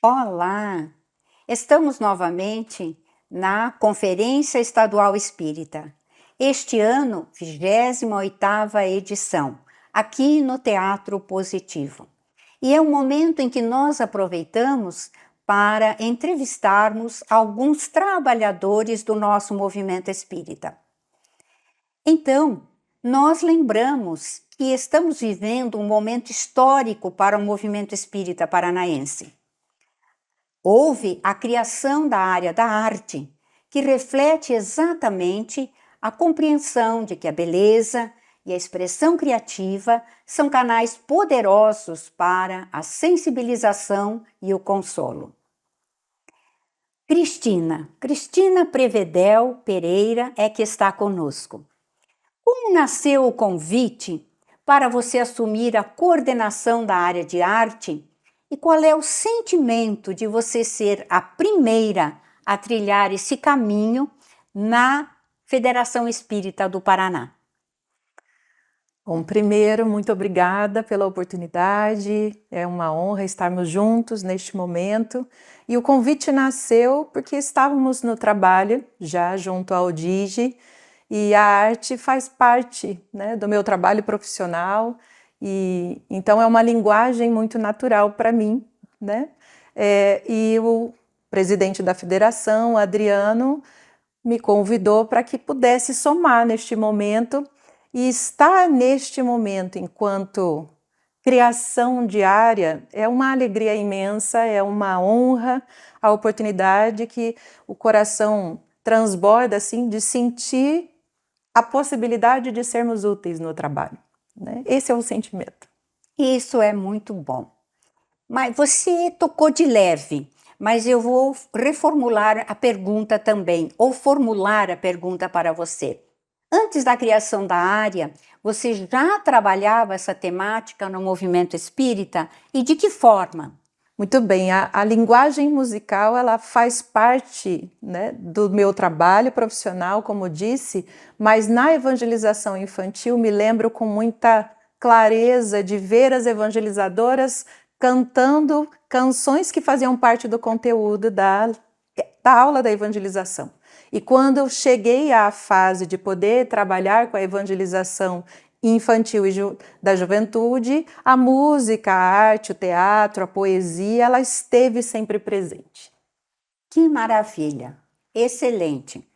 Olá! Estamos novamente na Conferência Estadual Espírita. Este ano, 28ª edição, aqui no Teatro Positivo. E é um momento em que nós aproveitamos para entrevistarmos alguns trabalhadores do nosso movimento espírita. Então, nós lembramos que estamos vivendo um momento histórico para o movimento espírita paranaense. Houve a criação da área da arte, que reflete exatamente a compreensão de que a beleza e a expressão criativa são canais poderosos para a sensibilização e o consolo. Cristina Prevedel Pereira é que está conosco. Como nasceu o convite para você assumir a coordenação da área de arte? E qual é o sentimento de você ser a primeira a trilhar esse caminho na Federação Espírita do Paraná? Bom, primeiro, muito obrigada pela oportunidade, é uma honra estarmos juntos neste momento. E o convite nasceu porque estávamos no trabalho, já junto ao DIGI, e a arte faz parte, né, do meu trabalho profissional, e então é uma linguagem muito natural para mim, né? E o presidente da federação, Adriano, me convidou para que pudesse somar neste momento, e estar neste momento enquanto criação diária é uma alegria imensa, é uma honra, a oportunidade que o coração transborda assim de sentir a possibilidade de sermos úteis no trabalho, né? Esse é o sentimento. Isso é muito bom. Mas você tocou de leve, mas eu vou reformular a pergunta também, ou formular a pergunta para você. Antes da criação da área, você já trabalhava essa temática no movimento espírita e de que forma? Muito bem, a linguagem musical ela faz parte, né, do meu trabalho profissional, como disse, mas na evangelização infantil me lembro com muita clareza de ver as evangelizadoras cantando canções que faziam parte do conteúdo da aula da evangelização. E quando eu cheguei à fase de poder trabalhar com a evangelização infantil e da juventude, a música, a arte, o teatro, a poesia, ela esteve sempre presente. Que maravilha! Excelente!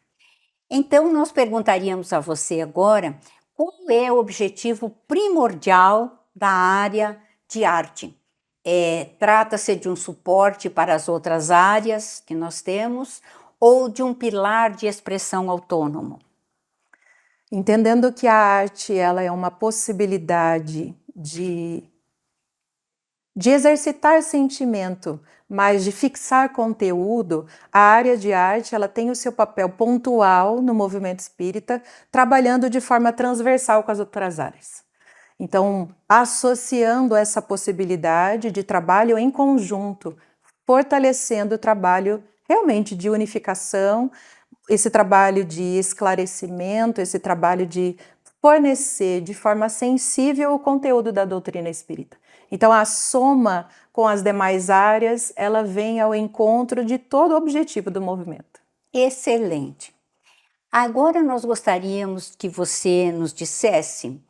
Então, nós perguntaríamos a você agora qual é o objetivo primordial da área de arte. Trata-se de um suporte para as outras áreas que nós temos ou de um pilar de expressão autônomo? Entendendo que a arte ela é uma possibilidade de exercitar sentimento, mas de fixar conteúdo, a área de arte ela tem o seu papel pontual no movimento espírita, trabalhando de forma transversal com as outras áreas. Então, associando essa possibilidade de trabalho em conjunto, fortalecendo o trabalho realmente de unificação, esse trabalho de esclarecimento, esse trabalho de fornecer de forma sensível o conteúdo da doutrina espírita. Então, a soma com as demais áreas, ela vem ao encontro de todo o objetivo do movimento. Excelente! Agora nós gostaríamos que você nos dissesse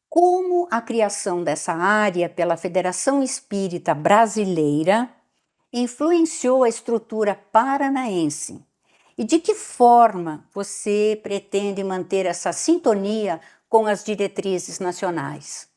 como a criação dessa área pela Federação Espírita Brasileira influenciou a estrutura paranaense e de que forma você pretende manter essa sintonia com as diretrizes nacionais.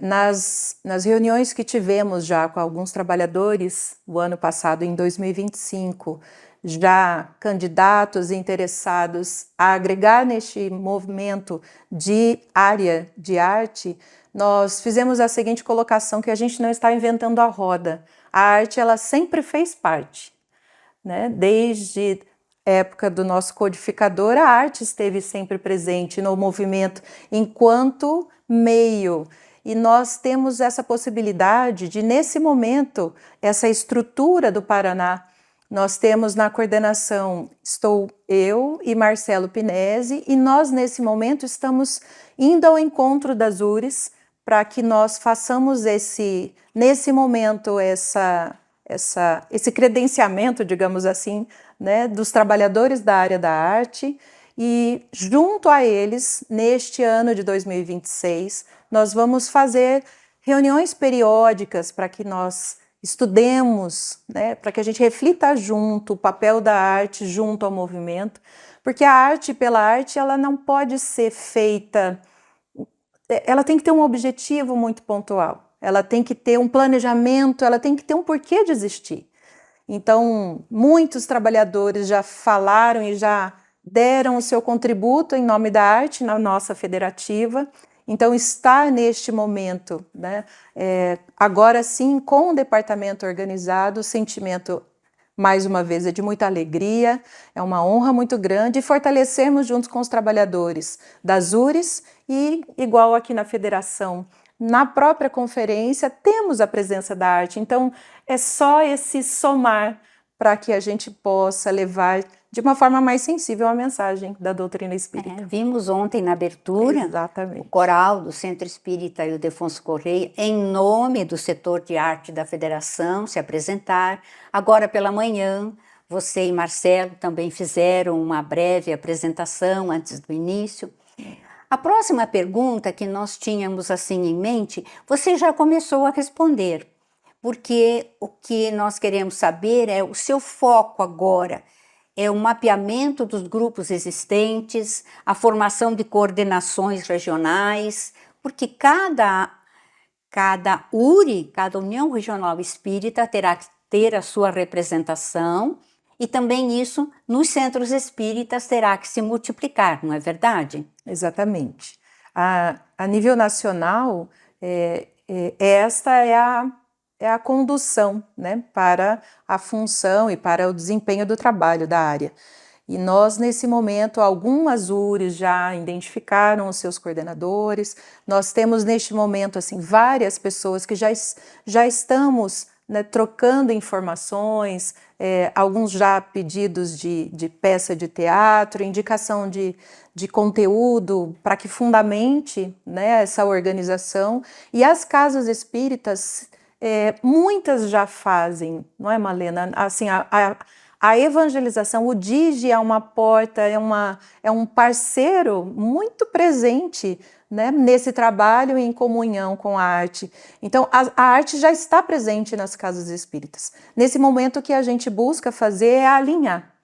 Nas reuniões que tivemos já com alguns trabalhadores, o ano passado, em 2025, já candidatos e interessados a agregar neste movimento de área de arte, nós fizemos a seguinte colocação, que a gente não está inventando a roda. A arte, ela sempre fez parte, né? Desde a época do nosso codificador, a arte esteve sempre presente no movimento enquanto meio. E nós temos essa possibilidade de, nesse momento, essa estrutura do Paraná, nós temos na coordenação, estou eu e Marcelo Pinesi, e nós, nesse momento, estamos indo ao encontro das URES para que nós façamos nesse momento, esse credenciamento, digamos assim, né, dos trabalhadores da área da arte, e junto a eles, neste ano de 2026, nós vamos fazer reuniões periódicas para que nós estudemos, né, para que a gente reflita junto o papel da arte junto ao movimento, porque a arte pela arte, ela não pode ser feita, ela tem que ter um objetivo muito pontual, ela tem que ter um planejamento, ela tem que ter um porquê de existir. Então, muitos trabalhadores já falaram e já deram o seu contributo em nome da arte na nossa federativa. Então, estar neste momento, né, agora sim, com o departamento organizado, o sentimento, mais uma vez, é de muita alegria, é uma honra muito grande, e fortalecermos juntos com os trabalhadores das URIs e, igual aqui na federação, na própria conferência, temos a presença da arte. Então, é só esse somar para que a gente possa levar de uma forma mais sensível a mensagem da doutrina espírita. Vimos ontem na abertura Exatamente. O coral do Centro Espírita Ildefonso Correia, em nome do setor de arte da federação, se apresentar. Agora pela manhã, você e Marcelo também fizeram uma breve apresentação antes do início. A próxima pergunta que nós tínhamos assim em mente, você já começou a responder, porque o que nós queremos saber é o seu foco agora, é o mapeamento dos grupos existentes, a formação de coordenações regionais, porque cada URI, cada União Regional Espírita, terá que ter a sua representação, e também isso nos centros espíritas terá que se multiplicar, não é verdade? Exatamente. A nível nacional, esta é a condução, né, para a função e para o desempenho do trabalho da área. E nós, nesse momento, algumas URIs já identificaram os seus coordenadores, nós temos neste momento assim, várias pessoas que já estamos, né, trocando informações, alguns já pedidos de peça de teatro, indicação de conteúdo para que fundamente, né, essa organização. E as casas espíritas, muitas já fazem, não é, Malena? Assim, a evangelização, o DIGI é uma porta, é um parceiro muito presente, né, nesse trabalho em comunhão com a arte. Então, a arte já está presente nas casas espíritas. Nesse momento, o que a gente busca fazer é alinhar,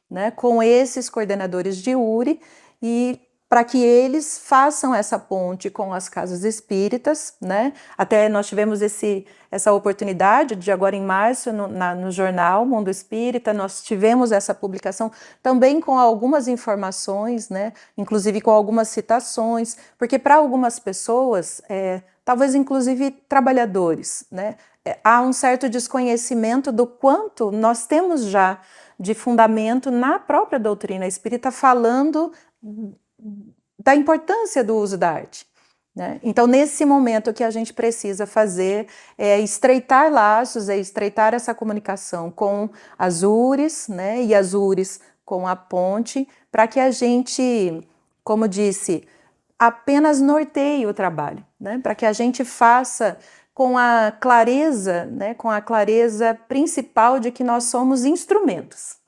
né, com esses coordenadores de URI, e para que eles façam essa ponte com as casas espíritas, né? Até nós tivemos essa oportunidade de agora em março, no jornal Mundo Espírita, nós tivemos essa publicação também com algumas informações, né? Inclusive com algumas citações, porque para algumas pessoas, talvez inclusive trabalhadores, né? Há um certo desconhecimento do quanto nós temos já de fundamento na própria doutrina espírita falando da importância do uso da arte, né? Então, nesse momento, o que a gente precisa fazer é estreitar laços, é estreitar essa comunicação com as URIs, né? E as URIs com a ponte, para que a gente, como disse, apenas norteie o trabalho, né? Para que a gente faça com a clareza, né? Com a clareza principal de que nós somos instrumentos.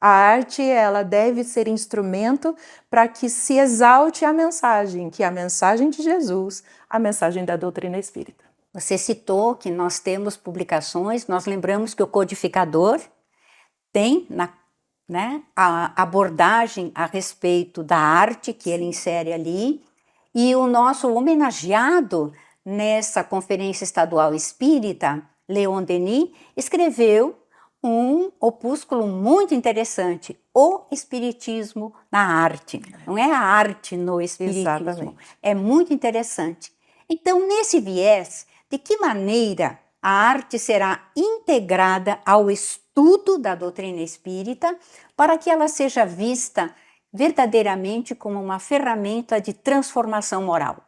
A arte, ela deve ser instrumento para que se exalte a mensagem, que é a mensagem de Jesus, a mensagem da doutrina espírita. Você citou que nós temos publicações, nós lembramos que o codificador tem a abordagem a respeito da arte que ele insere ali, e o nosso homenageado nessa Conferência Estadual Espírita, Leon Denis, escreveu um opúsculo muito interessante, O Espiritismo na Arte. Não é a arte no Espiritismo. Exatamente. É muito interessante. Então, nesse viés, de que maneira a arte será integrada ao estudo da doutrina espírita para que ela seja vista verdadeiramente como uma ferramenta de transformação moral?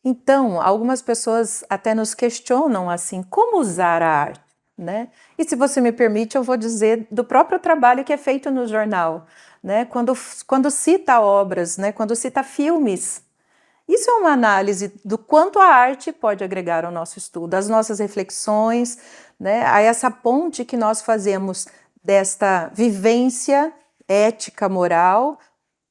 Então, algumas pessoas até nos questionam assim, como usar a arte, né? E se você me permite, eu vou dizer do próprio trabalho que é feito no jornal, né? Quando cita obras, né? Quando cita filmes, Isso é uma análise do quanto a arte pode agregar ao nosso estudo, às nossas reflexões, né, a essa ponte que nós fazemos desta vivência ética, moral,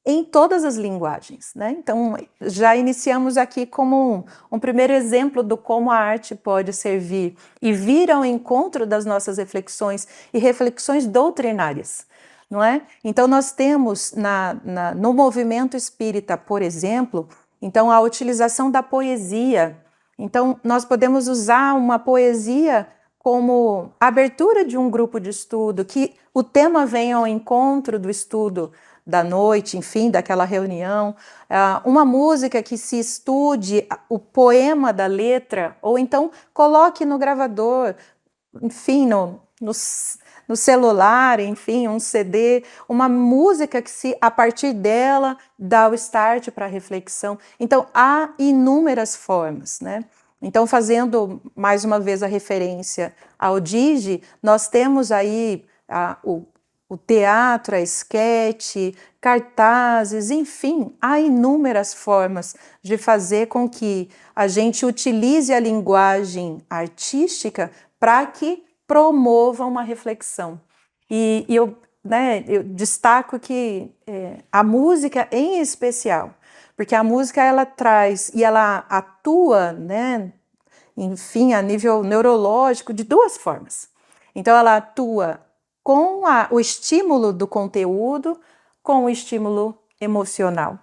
em todas as linguagens, né? Então, já iniciamos aqui como um primeiro exemplo do como a arte pode servir e vir ao encontro das nossas reflexões e reflexões doutrinárias, não é? Então, nós temos no movimento espírita, por exemplo, então, a utilização da poesia. Então, nós podemos usar uma poesia como abertura de um grupo de estudo, que o tema venha ao encontro do estudo da noite, enfim, daquela reunião, uma música que se estude o poema da letra, ou então coloque no gravador, enfim, no celular, enfim, um CD, uma música que a partir dela dá o start para a reflexão. Então, há inúmeras formas, né? Então, fazendo mais uma vez a referência ao Digi, nós temos aí o teatro, a esquete, cartazes, enfim, há inúmeras formas de fazer com que a gente utilize a linguagem artística para que promova uma reflexão. E eu destaco que a música em especial, porque a música ela traz e ela atua, né, enfim, a nível neurológico de duas formas. Então ela atua com o estímulo do conteúdo, com o estímulo emocional.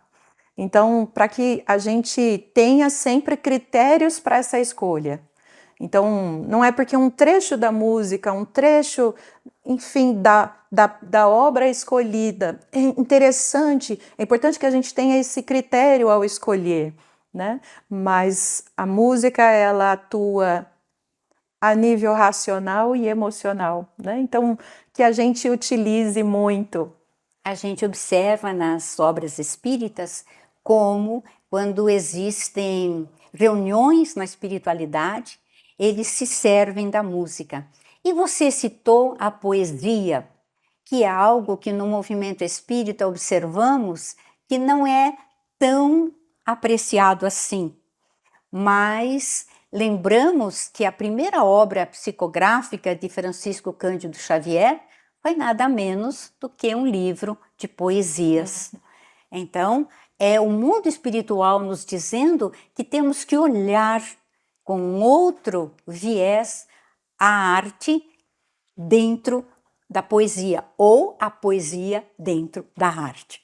Então, para que a gente tenha sempre critérios para essa escolha. Então, não é porque um trecho da música, um trecho, enfim, da obra escolhida é interessante, é importante que a gente tenha esse critério ao escolher, né? Mas a música, ela atua a nível racional e emocional, né? Então, que a gente utilize muito. A gente observa nas obras espíritas como, quando existem reuniões na espiritualidade, eles se servem da música. E você citou a poesia, que é algo que no movimento espírita observamos que não é tão apreciado assim, mas lembramos que a primeira obra psicográfica de Francisco Cândido Xavier foi nada menos do que um livro de poesias. Então, é o mundo espiritual nos dizendo que temos que olhar com outro viés a arte dentro da poesia, ou a poesia dentro da arte.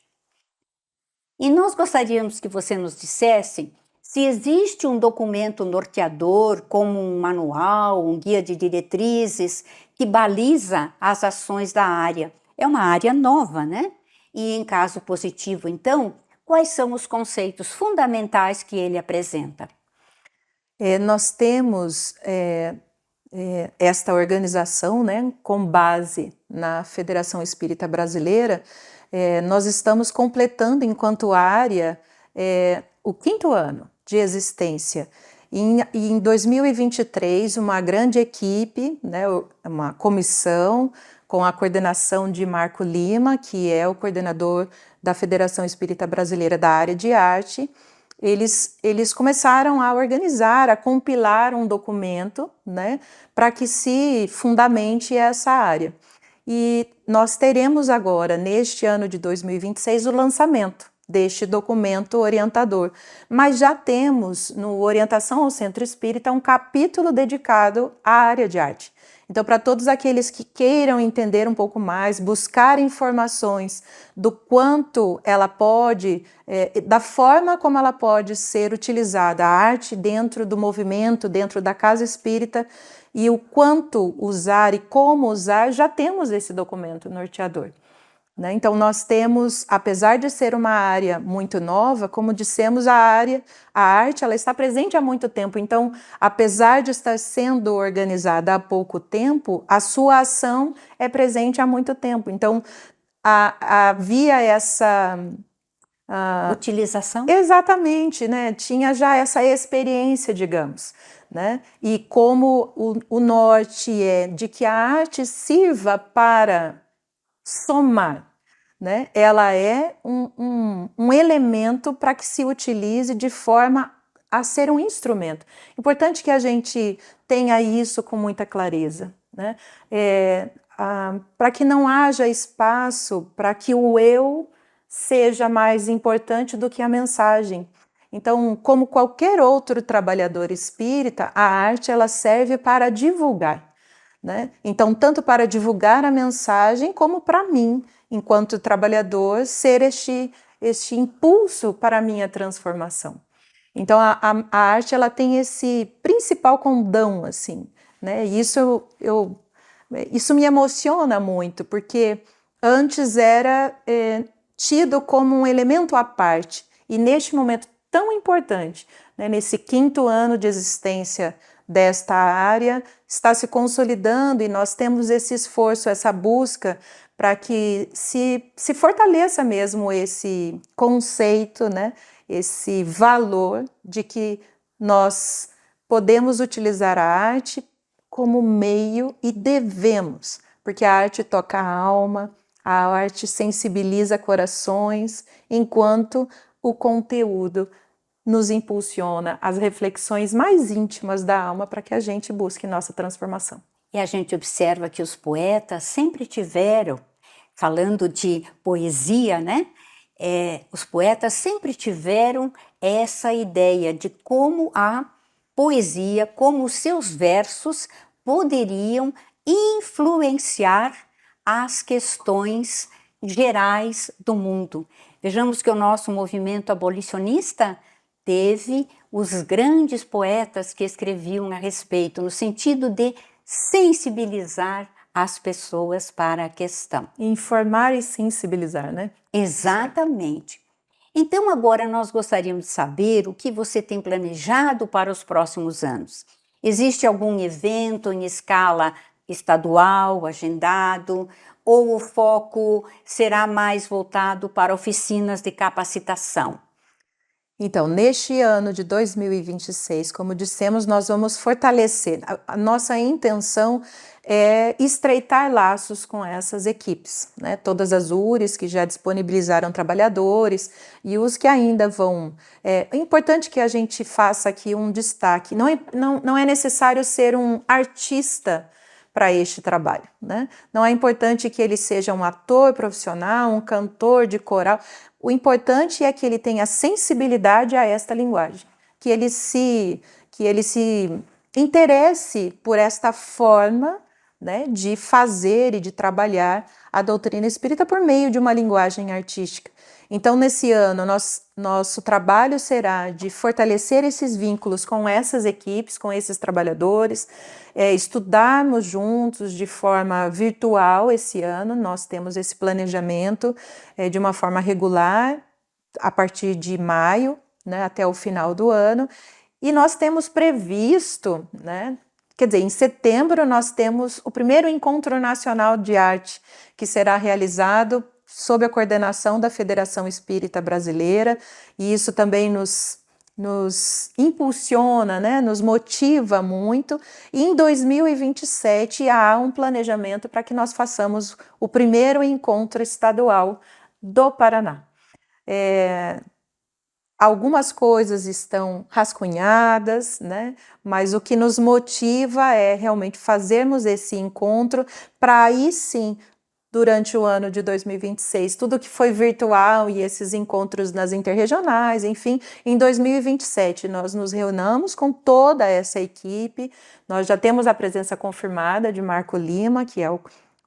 E nós gostaríamos que você nos dissesse se existe um documento norteador, como um manual, um guia de diretrizes, que baliza as ações da área. É uma área nova, né? E em caso positivo, então, quais são os conceitos fundamentais que ele apresenta? Nós temos esta organização, né, com base na Federação Espírita Brasileira. Nós estamos completando, enquanto área, o 5º ano de existência. E em 2023, uma grande equipe, né, uma comissão com a coordenação de Marco Lima, que é o coordenador da Federação Espírita Brasileira da área de arte, eles começaram a organizar, a compilar um documento, né, para que se fundamente essa área. E nós teremos agora, neste ano de 2026, o lançamento deste documento orientador. Mas já temos, no Orientação ao Centro Espírita, um capítulo dedicado à área de arte. Então, para todos aqueles que queiram entender um pouco mais, buscar informações do quanto ela pode, da forma como ela pode ser utilizada, a arte dentro do movimento, dentro da casa espírita, e o quanto usar e como usar, já temos esse documento norteador. Né? Então, nós temos, apesar de ser uma área muito nova, como dissemos, a arte ela está presente há muito tempo. Então, apesar de estar sendo organizada há pouco tempo, a sua ação é presente há muito tempo. Então, havia essa utilização? Exatamente, né? Tinha já essa experiência, digamos. Né? E como o norte é de que a arte sirva para somar, né? Ela é um elemento para que se utilize de forma a ser um instrumento. Importante que a gente tenha isso com muita clareza, né? Para que não haja espaço para que o eu seja mais importante do que a mensagem. Então, como qualquer outro trabalhador espírita, a arte ela serve para divulgar, né? Então, tanto para divulgar a mensagem, como para mim, enquanto trabalhador, ser este impulso para a minha transformação. Então, a arte ela tem esse principal condão, assim, né? E isso me emociona muito, porque antes era tido como um elemento à parte, e neste momento tão importante, né, nesse 5º ano de existência desta área, está se consolidando e nós temos esse esforço, essa busca para que se fortaleça mesmo esse conceito, né, esse valor de que nós podemos utilizar a arte como meio e devemos, porque a arte toca a alma, a arte sensibiliza corações, enquanto o conteúdo nos impulsiona às reflexões mais íntimas da alma para que a gente busque nossa transformação. E a gente observa que os poetas sempre tiveram, falando de poesia, né? Os poetas sempre tiveram essa ideia de como a poesia, como os seus versos poderiam influenciar as questões gerais do mundo. Vejamos que o nosso movimento abolicionista teve os grandes poetas que escreviam a respeito, no sentido de sensibilizar as pessoas para a questão. Informar e sensibilizar, né? Exatamente. Então, agora nós gostaríamos de saber o que você tem planejado para os próximos anos. Existe algum evento em escala estadual, agendado, ou o foco será mais voltado para oficinas de capacitação? Então, neste ano de 2026, como dissemos, nós vamos fortalecer. A nossa intenção é estreitar laços com essas equipes, né? Todas as URIs que já disponibilizaram trabalhadores e os que ainda vão. É importante que a gente faça aqui um destaque. Não é necessário ser um artista para este trabalho, né? Não é importante que ele seja um ator profissional, um cantor de coral. O importante é que ele tenha sensibilidade a esta linguagem, que ele se interesse por esta forma, né, de fazer e de trabalhar a doutrina espírita por meio de uma linguagem artística. Então, nesse ano, nosso trabalho será de fortalecer esses vínculos com essas equipes, com esses trabalhadores, estudarmos juntos de forma virtual esse ano. Nós temos esse planejamento de uma forma regular, a partir de maio, né, até o final do ano, e nós temos previsto, né, quer dizer, em setembro nós temos o primeiro Encontro Nacional de Arte, que será realizado sob a coordenação da Federação Espírita Brasileira, e isso também nos impulsiona, né, nos motiva muito. E em 2027 há um planejamento para que nós façamos o primeiro encontro estadual do Paraná. Algumas coisas estão rascunhadas, né? Mas o que nos motiva é realmente fazermos esse encontro para aí sim, durante o ano de 2026, tudo que foi virtual e esses encontros nas interregionais, enfim, em 2027 nós nos reunamos com toda essa equipe. Nós já temos a presença confirmada de Marco Lima, que é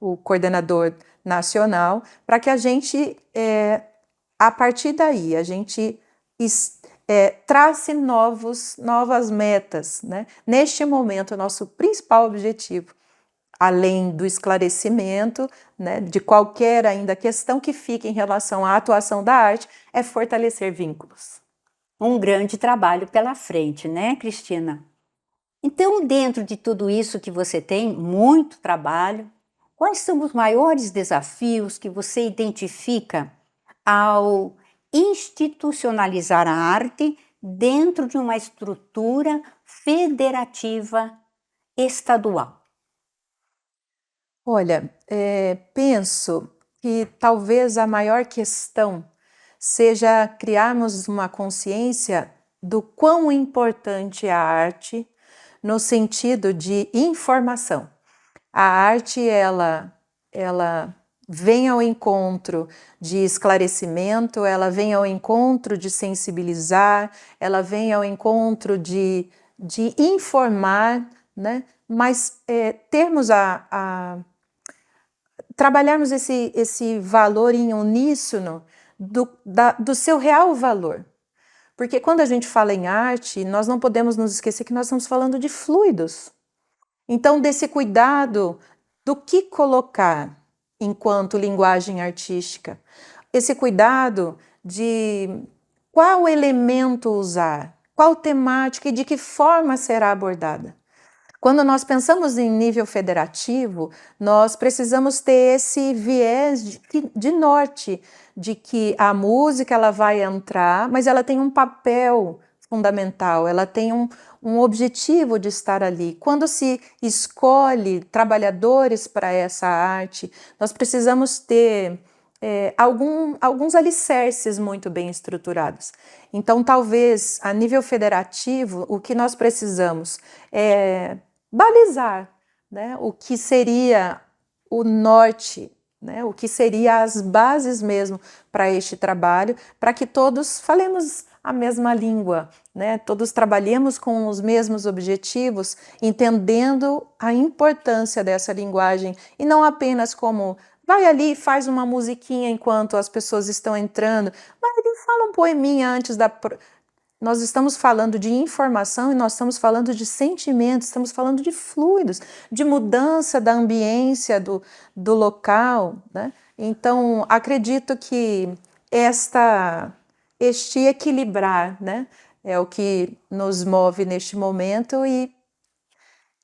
o coordenador nacional, para que a gente, a partir daí, a gente trace novas metas, né? Neste momento, o nosso principal objetivo, além do esclarecimento, né, de qualquer ainda questão que fique em relação à atuação da arte, é fortalecer vínculos. Um grande trabalho pela frente, né, Cristina? Então, dentro de tudo isso que você tem, muito trabalho, quais são os maiores desafios que você identifica ao institucionalizar a arte dentro de uma estrutura federativa estadual? Olha, penso que talvez a maior questão seja criarmos uma consciência do quão importante é a arte no sentido de informação. A arte, ela vem ao encontro de esclarecimento, ela vem ao encontro de sensibilizar, ela vem ao encontro de informar, né? Mas trabalharmos esse valor em uníssono do seu real valor. Porque quando a gente fala em arte, nós não podemos nos esquecer que nós estamos falando de fluidos. Então, desse cuidado do que colocar enquanto linguagem artística, esse cuidado de qual elemento usar, qual temática e de que forma será abordada. Quando nós pensamos em nível federativo, nós precisamos ter esse viés de norte, de que a música ela vai entrar, mas ela tem um papel fundamental, ela tem um objetivo de estar ali. Quando se escolhe trabalhadores para essa arte, nós precisamos ter alguns alicerces muito bem estruturados. Então, talvez, a nível federativo, o que nós precisamos é balizar, né, o que seria o norte, né, o que seria as bases mesmo para este trabalho, para que todos falemos a mesma língua, né, todos trabalhemos com os mesmos objetivos, entendendo a importância dessa linguagem e não apenas como vai ali e faz uma musiquinha enquanto as pessoas estão entrando, vai ali e fala um poeminha antes da... Nós estamos falando de informação e nós estamos falando de sentimentos, estamos falando de fluidos, de mudança da ambiência do local, né? Então, acredito que este equilibrar, né, é o que nos move neste momento e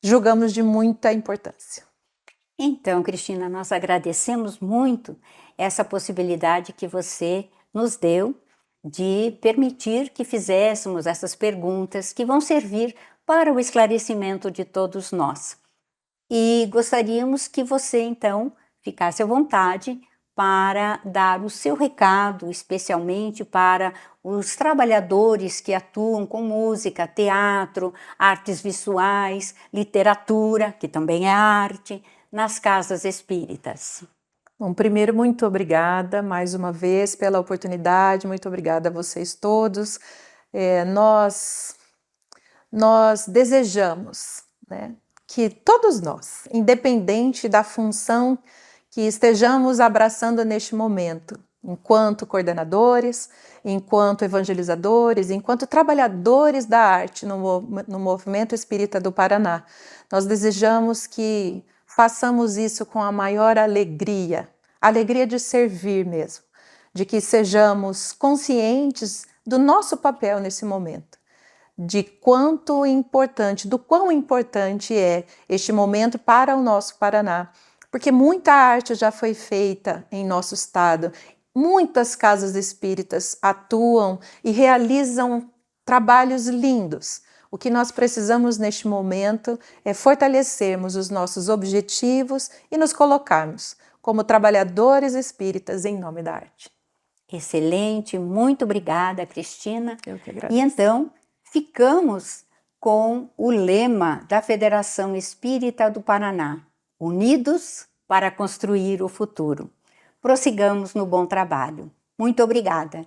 julgamos de muita importância. Então, Cristina, nós agradecemos muito essa possibilidade que você nos deu de permitir que fizéssemos essas perguntas que vão servir para o esclarecimento de todos nós. E gostaríamos que você, então, ficasse à vontade para dar o seu recado, especialmente para os trabalhadores que atuam com música, teatro, artes visuais, literatura, que também é arte, nas casas espíritas. Bom, primeiro, muito obrigada mais uma vez pela oportunidade, muito obrigada a vocês todos. Nós desejamos, né, que todos nós, independente da função que estejamos abraçando neste momento, enquanto coordenadores, enquanto evangelizadores, enquanto trabalhadores da arte no Movimento Espírita do Paraná, nós desejamos que façamos isso com a maior alegria, alegria de servir mesmo, de que sejamos conscientes do nosso papel nesse momento, de do quão importante é este momento para o nosso Paraná, porque muita arte já foi feita em nosso estado, muitas casas espíritas atuam e realizam trabalhos lindos. O que nós precisamos neste momento é fortalecermos os nossos objetivos e nos colocarmos como trabalhadores espíritas em nome da arte. Excelente, muito obrigada, Cristina. Eu que agradeço. E então, ficamos com o lema da Federação Espírita do Paraná: unidos para construir o futuro. Prossigamos no bom trabalho. Muito obrigada.